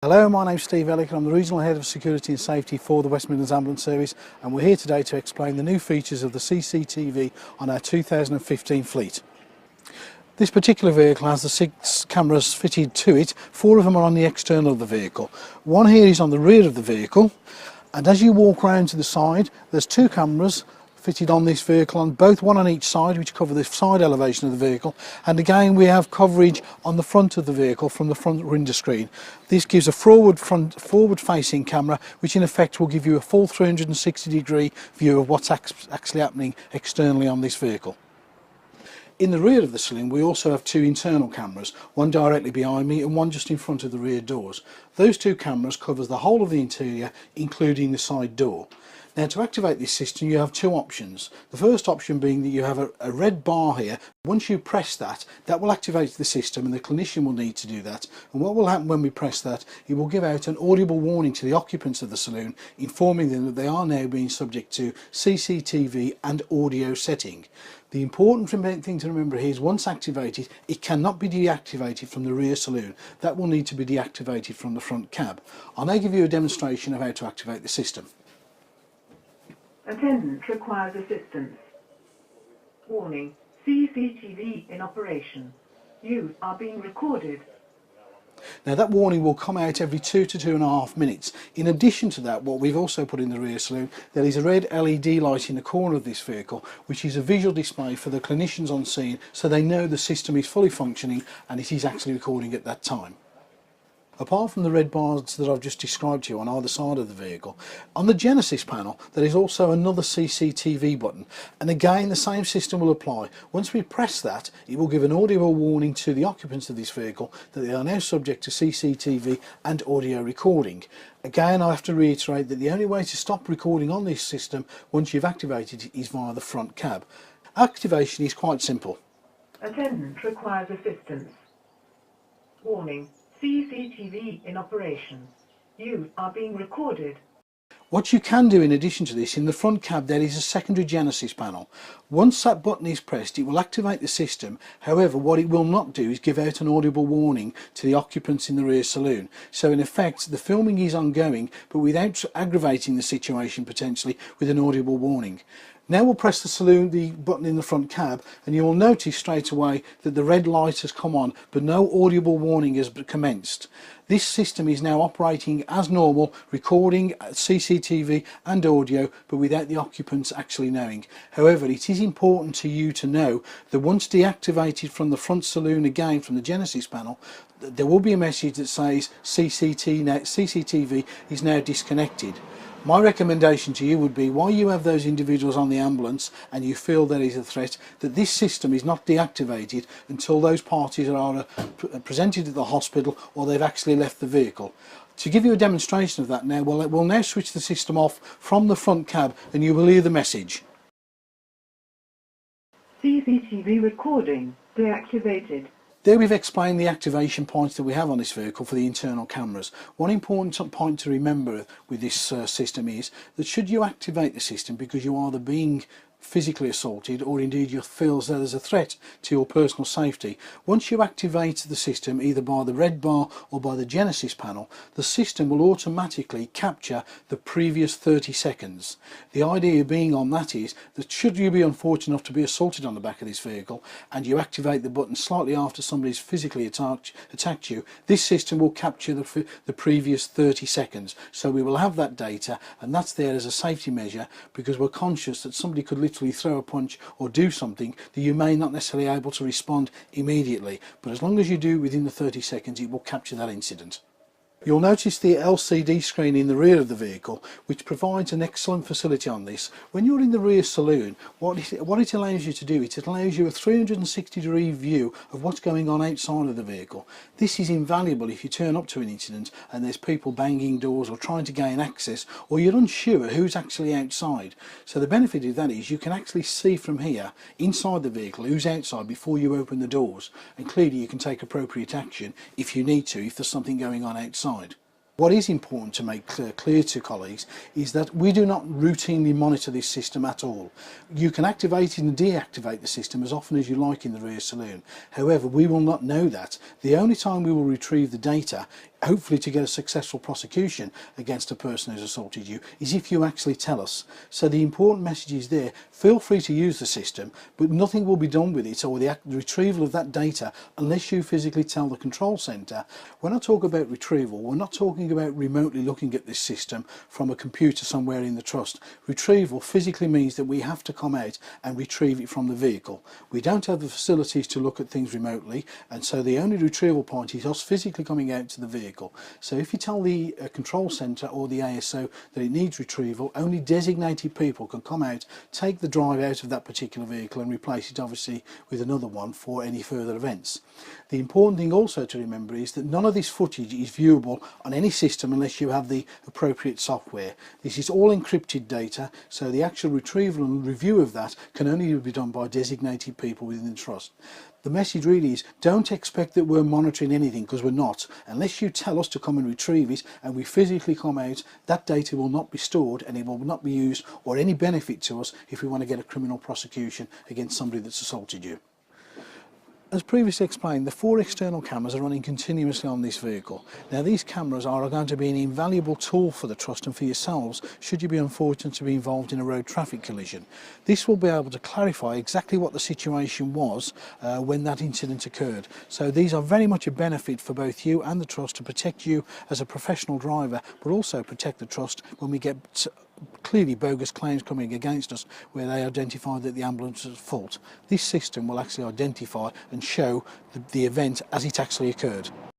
Hello, my name's Steve Ellick and I'm the Regional Head of Security and Safety for the West Midlands Ambulance Service, and we're here today to explain the new features of the CCTV on our 2015 fleet. This particular vehicle has the 6 cameras fitted to it. 4 of them are on the external of the vehicle. One here is on the rear of the vehicle, and as you walk around to the side there's 2 cameras fitted on this vehicle, on both, one on each side, which cover the side elevation of the vehicle, and again we have coverage on the front of the vehicle from the front window screen. This gives a forward facing camera, which in effect will give you a full 360-degree view of what's actually happening externally on this vehicle. In the rear of the saloon we also have 2 internal cameras, one directly behind me and one just in front of the rear doors. Those 2 cameras covers the whole of the interior, including the side door. Now, to activate this system you have 2 options. The first option being that you have a red bar here. Once you press that, that will activate the system and the clinician will need to do that. And what will happen when we press that, it will give out an audible warning to the occupants of the saloon, informing them that they are now being subject to CCTV and audio setting. The important thing to remember here is once activated, it cannot be deactivated from the rear saloon. That will need to be deactivated from the front cab. I'll now give you a demonstration of how to activate the system. Attendant requires assistance. Warning, CCTV in operation. You are being recorded. Now that warning will come out every 2 to 2.5 minutes. In addition to that, what we've also put in the rear saloon, there is a red LED light in the corner of this vehicle, which is a visual display for the clinicians on scene, so they know the system is fully functioning and it is actually recording at that time. Apart from the red bars that I've just described to you on either side of the vehicle, on the Genesis panel there is also another CCTV button, and again the same system will apply. Once we press that, it will give an audio warning to the occupants of this vehicle that they are now subject to CCTV and audio recording. Again, I have to reiterate that the only way to stop recording on this system once you've activated it is via the front cab. Activation is quite simple. Attendant requires assistance. Warning, CCTV in operation. You are being recorded. What you can do in addition to this, in the front cab there is a secondary Genesis panel. Once that button is pressed, it will activate the system. However, what it will not do is give out an audible warning to the occupants in the rear saloon. So in effect the filming is ongoing, but without aggravating the situation potentially with an audible warning. Now we'll press the button in the front cab, and you will notice straight away that the red light has come on, but no audible warning has commenced. This system is now operating as normal, recording CCTV and audio, but without the occupants actually knowing. However, it is important to you to know that once deactivated from the front saloon again from the Genesis panel, there will be a message that says CCTV is now disconnected. My recommendation to you would be, while you have those individuals on the ambulance and you feel there is a threat, that this system is not deactivated until those parties are presented at the hospital or they've actually left the vehicle. To give you a demonstration of that now, we'll now switch the system off from the front cab and you will hear the message. CCTV recording deactivated. There we've explained the activation points that we have on this vehicle for the internal cameras. One important point to remember with this system is that should you activate the system because you are either being physically assaulted or indeed you feel as though there's a threat to your personal safety, once you activate the system either by the red bar or by the Genesis panel, the system will automatically capture the previous 30 seconds. The idea being on that is that should you be unfortunate enough to be assaulted on the back of this vehicle and you activate the button slightly after somebody's physically attacked you, this system will capture the previous 30 seconds. So we will have that data, and that's there as a safety measure because we're conscious that somebody could literally throw a punch or do something that you may not necessarily able to respond immediately, but as long as you do within the 30 seconds it will capture that incident. You'll notice the LCD screen in the rear of the vehicle, which provides an excellent facility on this. When you're in the rear saloon, what it allows you to do, it allows you a 360-degree view of what's going on outside of the vehicle. This is invaluable if you turn up to an incident and there's people banging doors or trying to gain access, or you're unsure who's actually outside. So the benefit of that is you can actually see from here, inside the vehicle, who's outside before you open the doors. And clearly you can take appropriate action if you need to, if there's something going on outside. What is important to make clear to colleagues is that we do not routinely monitor this system at all. You can activate and deactivate the system as often as you like in the rear saloon. However, we will not know that. The only time we will retrieve the data hopefully to get a successful prosecution against a person who's assaulted you, is if you actually tell us. So the important message is there: feel free to use the system, but nothing will be done with it or the retrieval of that data unless you physically tell the control centre. When I talk about retrieval, we're not talking about remotely looking at this system from a computer somewhere in the trust. Retrieval physically means that we have to come out and retrieve it from the vehicle. We don't have the facilities to look at things remotely, and so the only retrieval point is us physically coming out to the vehicle. So if you tell the control centre or the ASO that it needs retrieval, only designated people can come out, take the drive out of that particular vehicle and replace it obviously with another one for any further events. The important thing also to remember is that none of this footage is viewable on any system unless you have the appropriate software. This is all encrypted data, so the actual retrieval and review of that can only be done by designated people within the trust. The message really is, don't expect that we're monitoring anything, because we're not. Unless you tell us to come and retrieve it and we physically come out, that data will not be stored and it will not be used or any benefit to us if we want to get a criminal prosecution against somebody that's assaulted you. As previously explained, the 4 external cameras are running continuously on this vehicle. Now these cameras are going to be an invaluable tool for the trust and for yourselves should you be unfortunate to be involved in a road traffic collision. This will be able to clarify exactly what the situation was when that incident occurred. So these are very much a benefit for both you and the trust to protect you as a professional driver, but also protect the trust when we get clearly bogus claims coming against us where they identify that the ambulance is at fault. This system will actually identify and show the event as it actually occurred.